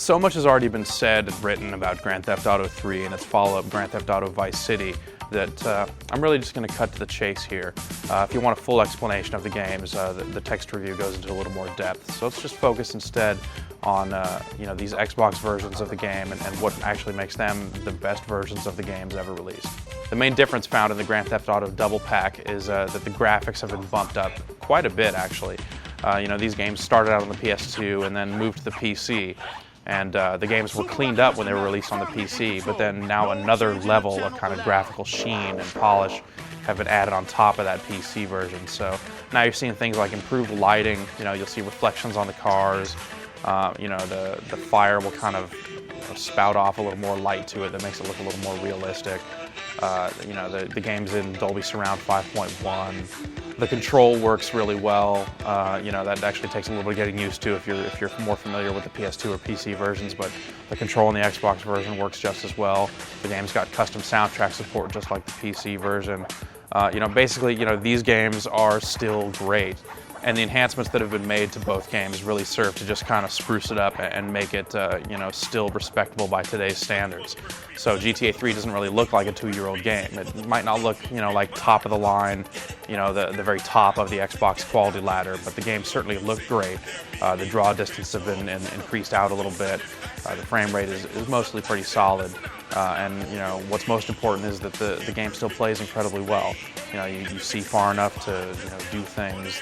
So much has already been said and written about Grand Theft Auto 3 and its follow-up Grand Theft Auto Vice City that I'm really just going to cut to the chase here. If you want a full explanation of the games, the text review goes into a little more depth. So let's just focus instead on these Xbox versions of the game and what actually makes them the best versions of the games ever released. The main difference found in the Grand Theft Auto Double Pack is that the graphics have been bumped up quite a bit, actually. These games started out on the PS2 and then moved to the PC. And the games were cleaned up when they were released on the PC, but then now another level of kind of graphical sheen and polish have been added on top of that PC version. So now you're seeing things like improved lighting. You'll see reflections on the cars. The fire will kind of spout off a little more light to it that makes it look a little more realistic. The game's in Dolby Surround 5.1. The control works really well. That actually takes a little bit of getting used to if you're more familiar with the PS2 or PC versions, but the control in the Xbox version works just as well. The game's got custom soundtrack support just like the PC version. Basically, these games are still great. And the enhancements that have been made to both games really serve to just kind of spruce it up and make it, still respectable by today's standards. So GTA 3 doesn't really look like a 2-year-old game. It might not look, like top of the line, the very top of the Xbox quality ladder, but the game certainly looked great. The draw distance have been increased out a little bit. The frame rate is mostly pretty solid. What's most important is that the game still plays incredibly well. You see far enough to do things.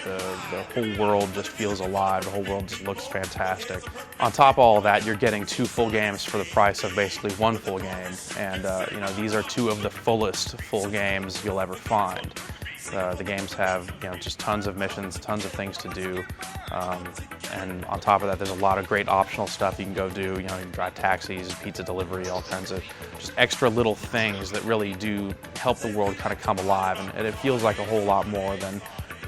The whole world just feels alive. The whole world just looks fantastic. On top of all that, you're getting 2 full games for the price of basically 1 full game. And these are 2 of the fullest full games you'll ever find. The games have just tons of missions, tons of things to do, and on top of that, there's a lot of great optional stuff you can go do. You can drive taxis, pizza delivery, all kinds of just extra little things that really do help the world kind of come alive, and it feels like a whole lot more than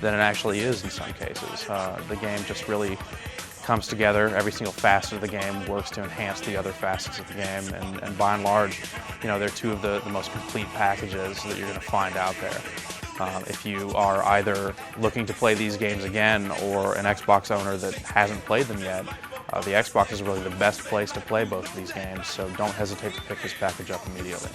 it actually is in some cases. The game just really comes together. Every single facet of the game works to enhance the other facets of the game, and by and large, they're 2 of the most complete packages that you're going to find out there. If you are either looking to play these games again or an Xbox owner that hasn't played them yet, the Xbox is really the best place to play both of these games, so don't hesitate to pick this package up immediately.